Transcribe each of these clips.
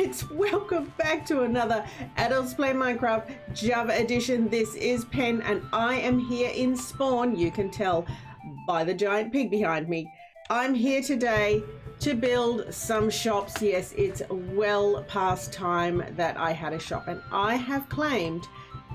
kids, welcome back to another Adults Play Minecraft Java edition. This is Pen and I am here in Spawn. You can tell by the giant pig behind me. I'm here today to build some shops. Yes, it's well past time that I had a shop, and I have claimed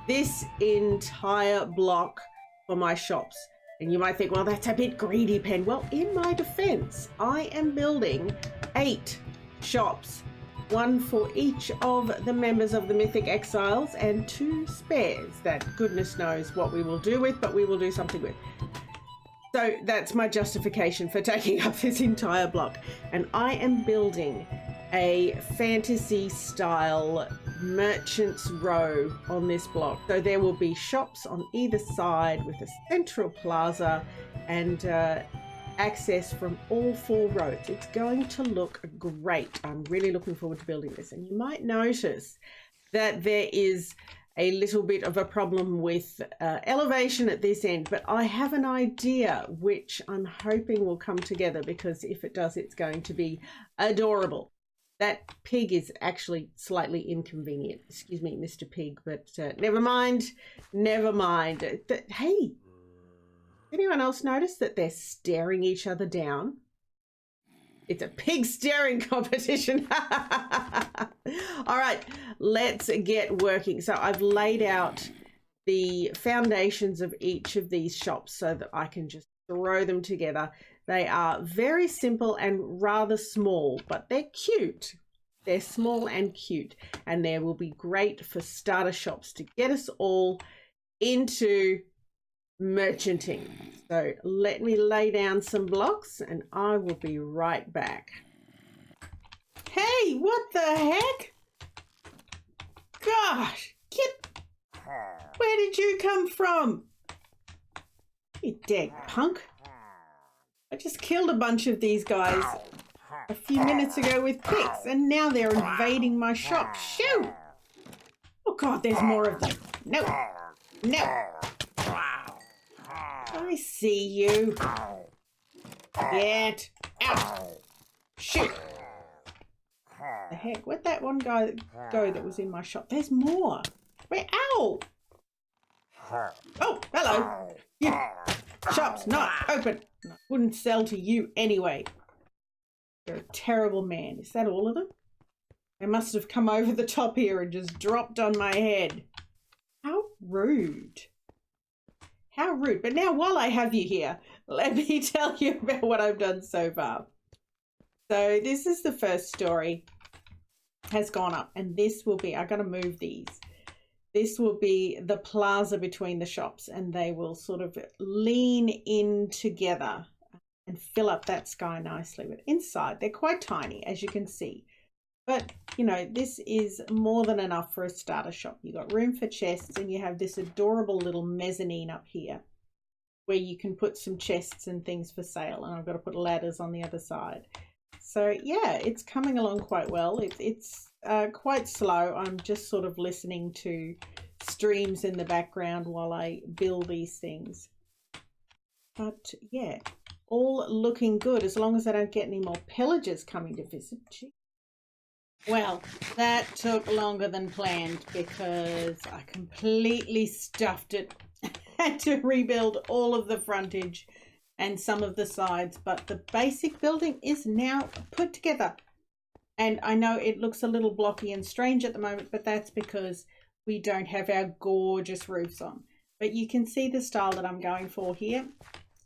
this entire block for my shops. And you might think, well, that's a bit greedy, Pen. Well, in my defense, I am building 8 shops, one for each of the members of the Mythic Exiles and 2 spares that goodness knows what we will do with, but we will do something with. So that's my justification for taking up this entire block. And I am building a fantasy style merchant's row on this block. So there will be shops on either side with a central plaza and access from all 4 roads. It's going to look great. I'm really looking forward to building this. And you might notice that there is a little bit of a problem with elevation at this end, but I have an idea which I'm hoping will come together, because if it does, it's going to be adorable. That pig is actually slightly inconvenient. Excuse me, Mr. Pig, but never mind. Never mind. Hey, anyone else notice that they're staring each other down? It's a pig staring competition. All right, let's get working. So I've laid out the foundations of each of these shops so that I can just throw them together. They are very simple and rather small, but they're cute. They're small and cute, and they will be great for starter shops to get us all into merchanting. So let me lay down some blocks and I will be right back. Hey, what the heck? Gosh, where did you come from? You dead punk. I just killed a bunch of these guys a few minutes ago with picks, and now they're invading my shop. Shoo! Oh God, there's more of them. No, no. I see you. Get out. Shoot. The heck? Where'd that one guy go that was in my shop? There's more. Where? Ow! Oh, hello. You. Shop's not open. I wouldn't sell to you anyway. You're a terrible man. Is that all of them? They must have come over the top here and just dropped on my head. How rude. How rude. But now, while I have you here, let me tell you about what I've done so far. So this is the first story. Has gone up, and this will be, I got to move these. This will be the plaza between the shops, and they will sort of lean in together and fill up that sky nicely. But inside, they're quite tiny, as you can see. But, you know, this is more than enough for a starter shop. You've got room for chests, and you have this adorable little mezzanine up here where you can put some chests and things for sale. And I've got to put ladders on the other side. So, yeah, it's coming along quite well. It's quite slow. I'm just sort of listening to streams in the background while I build these things. But, yeah, all looking good, as long as I don't get any more pillagers coming to visit. Gee. Well, that took longer than planned because I completely stuffed it. Had to rebuild all of the frontage and some of the sides, but the basic building is now put together. And I know it looks a little blocky and strange at the moment, but that's because we don't have our gorgeous roofs on. But you can see the style that I'm going for here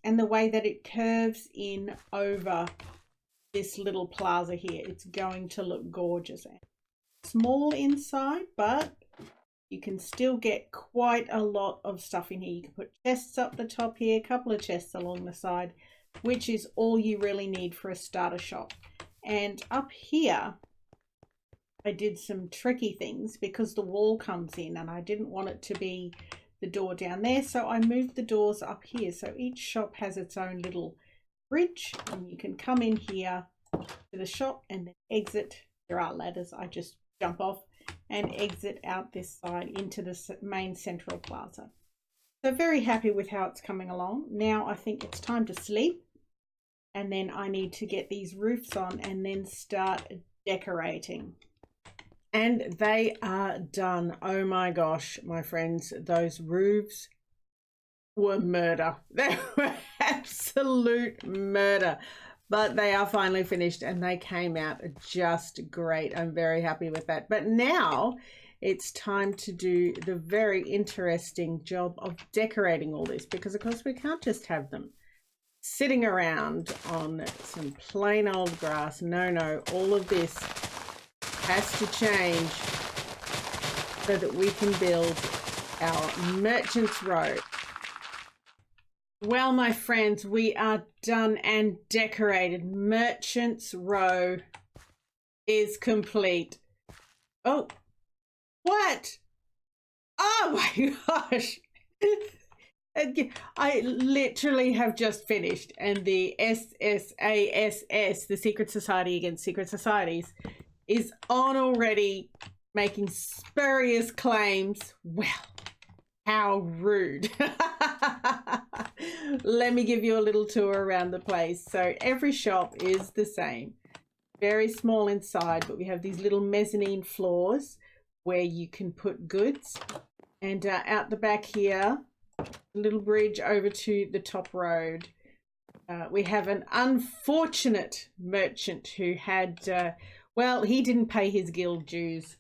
and the way that it curves in over this little plaza here. It's going to look gorgeous. Small inside, but you can still get quite a lot of stuff in here. You can put chests up the top here, a couple of chests along the side, which is all you really need for a starter shop. And up here, I did some tricky things because the wall comes in and I didn't want it to be the door down there. So I moved the doors up here. So each shop has its own little bridge, and you can come in here to the shop and then exit. There are ladders. I just jump off and exit out this side into the main central plaza. So very happy with how it's coming along. Now I think it's time to sleep, and then I need to get these roofs on and then start decorating. And they are done. Oh my gosh, my friends, those roofs were murder. They were absolute murder. But they are finally finished and they came out just great. I'm very happy with that. But now it's time to do the very interesting job of decorating all this, because of course we can't just have them sitting around on some plain old grass. No, all of this has to change so that we can build our Merchant's Row. Well, my friends, we are done and decorated. Merchant's Row is complete. Oh, what? Oh my gosh. I literally have just finished, and the SSASS, the Secret Society Against Secret Societies, is on already, making spurious claims. Well, how rude. Let me give you a little tour around the place. So every shop is the same. Very small inside, but we have these little mezzanine floors where you can put goods. And out the back here, a little bridge over to the top road. We have an unfortunate merchant who had, well, he didn't pay his guild dues.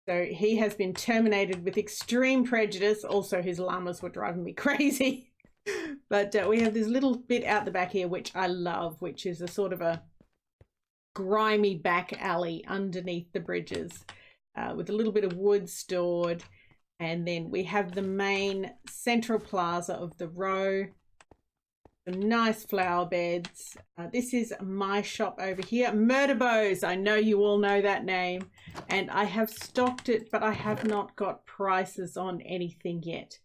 So he has been terminated with extreme prejudice. Also, his llamas were driving me crazy. But we have this little bit out the back here, which I love, which is a sort of a grimy back alley underneath the bridges, with a little bit of wood stored. And then we have the main central plaza of the row. Some nice flower beds. This is my shop over here, Murder Bows. I know you all know that name, and I have stocked it, but I have not got prices on anything yet.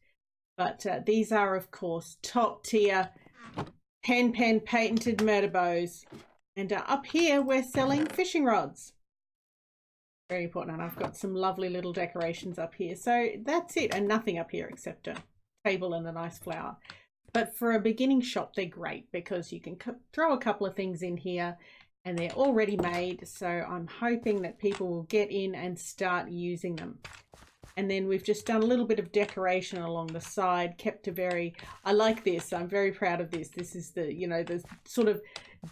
But these are, of course, top tier pen patented murder bows. And up here we're selling fishing rods. Very important. And I've got some lovely little decorations up here. So that's it, and nothing up here except a table and a nice flower. But for a beginning shop, they're great because you can throw a couple of things in here and they're already made. So I'm hoping that people will get in and start using them. And then we've just done a little bit of decoration along the side, kept a very, I like this, I'm very proud of this. This is the, you know, the sort of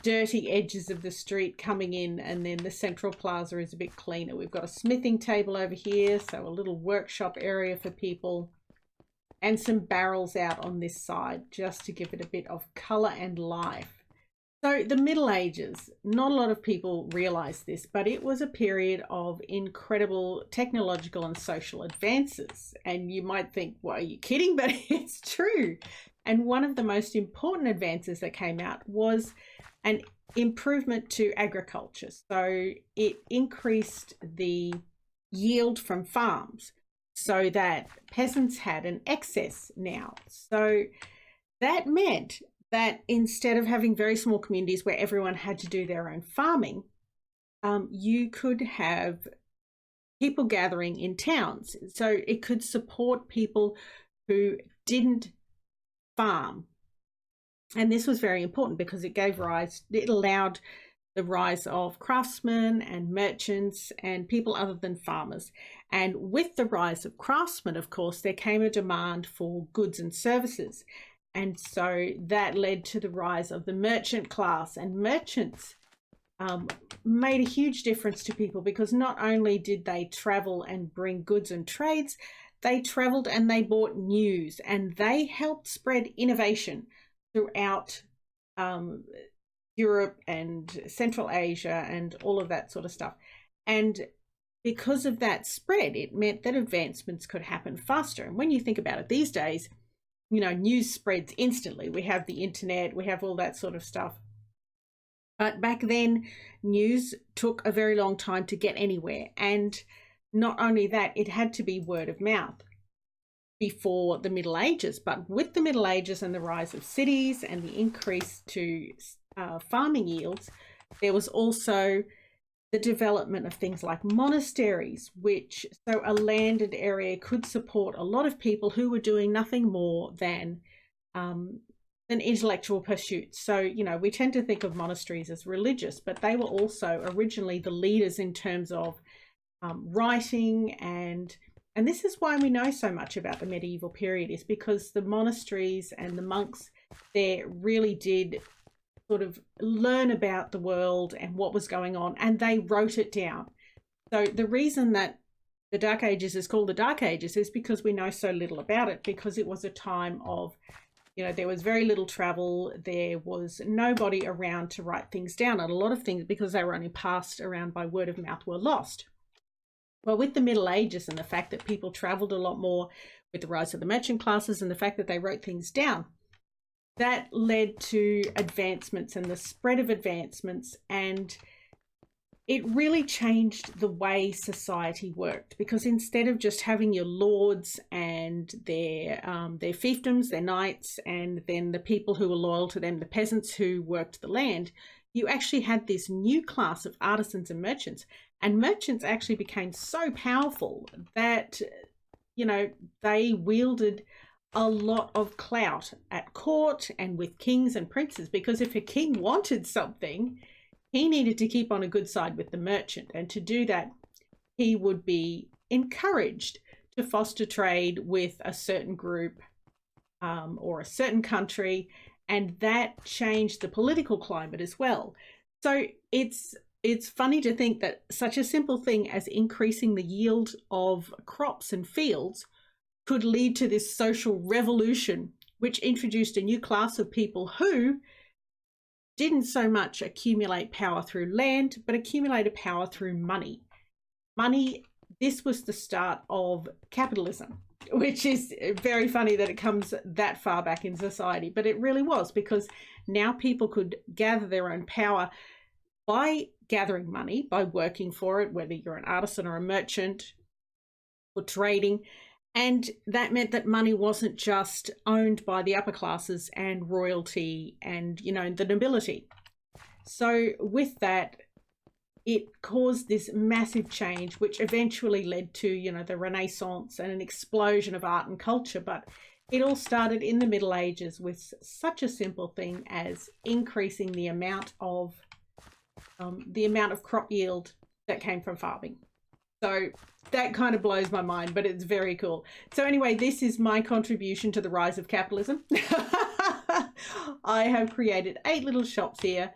dirty edges of the street coming in, and then the central plaza is a bit cleaner. We've got a smithing table over here, so a little workshop area for people, and some barrels out on this side just to give it a bit of color and life. So the Middle Ages, not a lot of people realize this, but it was a period of incredible technological and social advances. And you might think, well, are you kidding? But it's true. And one of the most important advances that came out was an improvement to agriculture. So it increased the yield from farms so that peasants had an excess now. So that meant that instead of having very small communities where everyone had to do their own farming, you could have people gathering in towns. So it could support people who didn't farm. And this was very important because it allowed the rise of craftsmen and merchants and people other than farmers. And with the rise of craftsmen, of course, there came a demand for goods and services. And so that led to the rise of the merchant class, and merchants made a huge difference to people because not only did they travel and bring goods and trades, they traveled and they bought news, and they helped spread innovation throughout Europe and Central Asia and all of that sort of stuff. And because of that spread, it meant that advancements could happen faster. And when you think about it these days, you know, news spreads instantly. We have the internet, we have all that sort of stuff. But back then, news took a very long time to get anywhere. And not only that, it had to be word of mouth before the Middle Ages. But with the Middle Ages and the rise of cities and the increase to farming yields, there was also the development of things like monasteries, so a landed area could support a lot of people who were doing nothing more than intellectual pursuits. So, you know, we tend to think of monasteries as religious, but they were also originally the leaders in terms of writing, and this is why we know so much about the medieval period, is because the monasteries and the monks there really did sort of learn about the world and what was going on, and they wrote it down. So the reason that the Dark Ages is called the Dark Ages is because we know so little about it, because it was a time of, you know, there was very little travel, there was nobody around to write things down, and a lot of things, because they were only passed around by word of mouth, were lost. Well, with the Middle Ages and the fact that people traveled a lot more, with the rise of the merchant classes and the fact that they wrote things down, that led to advancements and the spread of advancements, and it really changed the way society worked, because instead of just having your lords and their fiefdoms, their knights, and then the people who were loyal to them, the peasants who worked the land, you actually had this new class of artisans and merchants. And merchants actually became so powerful that, you know, they wielded a lot of clout at court and with kings and princes, because if a king wanted something, he needed to keep on a good side with the merchant. And to do that, he would be encouraged to foster trade with a certain group or a certain country. And that changed the political climate as well. So it's funny to think that such a simple thing as increasing the yield of crops and fields could lead to this social revolution, which introduced a new class of people who didn't so much accumulate power through land, but accumulated power through money. Money, this was the start of capitalism, which is very funny that it comes that far back in society, but it really was, because now people could gather their own power by gathering money, by working for it, whether you're an artisan or a merchant or trading. And that meant that money wasn't just owned by the upper classes and royalty and, you know, the nobility. So with that, it caused this massive change, which eventually led to, you know, the Renaissance and an explosion of art and culture. But it all started in the Middle Ages with such a simple thing as increasing the amount of crop yield that came from farming. So that kind of blows my mind, but it's very cool. So anyway, this is my contribution to the rise of capitalism. I have created 8 little shops here,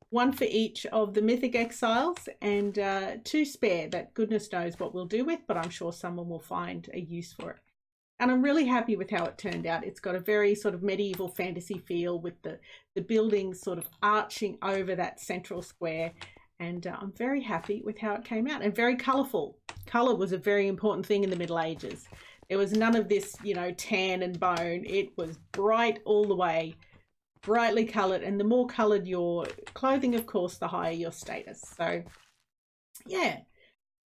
1 for each of the Mythic Exiles, and 2 spare that goodness knows what we'll do with, but I'm sure someone will find a use for it. And I'm really happy with how it turned out. It's got a very sort of medieval fantasy feel, with the buildings sort of arching over that central square. And I'm very happy with how it came out, and very colourful. Colour was a very important thing in the Middle Ages. There was none of this, you know, tan and bone. It was bright all the way, brightly coloured. And the more coloured your clothing, of course, the higher your status. So, yeah.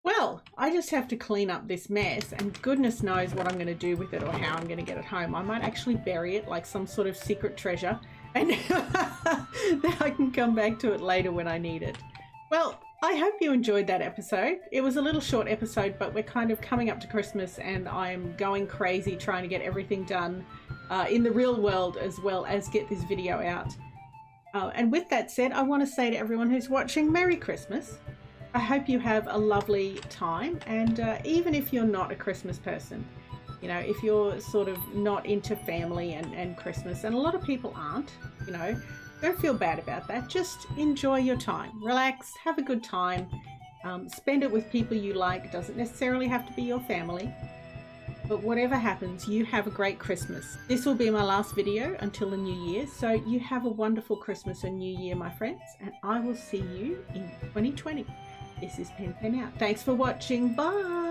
Well, I just have to clean up this mess, and goodness knows what I'm going to do with it or how I'm going to get it home. I might actually bury it like some sort of secret treasure, and then I can come back to it later when I need it. Well, I hope you enjoyed that episode. It was a little short episode, but we're kind of coming up to Christmas, and I'm going crazy trying to get everything done in the real world, as well as get this video out. And with that said, I want to say to everyone who's watching, Merry Christmas. I hope you have a lovely time, and even if you're not a Christmas person, you know, if you're sort of not into family and Christmas, and a lot of people aren't, you know, don't feel bad about that. Just enjoy your time. Relax, have a good time. Spend it with people you like. It doesn't necessarily have to be your family. But whatever happens, you have a great Christmas. This will be my last video until the new year. So you have a wonderful Christmas and New Year, my friends. And I will see you in 2020. This is PenPen out. Thanks for watching. Bye.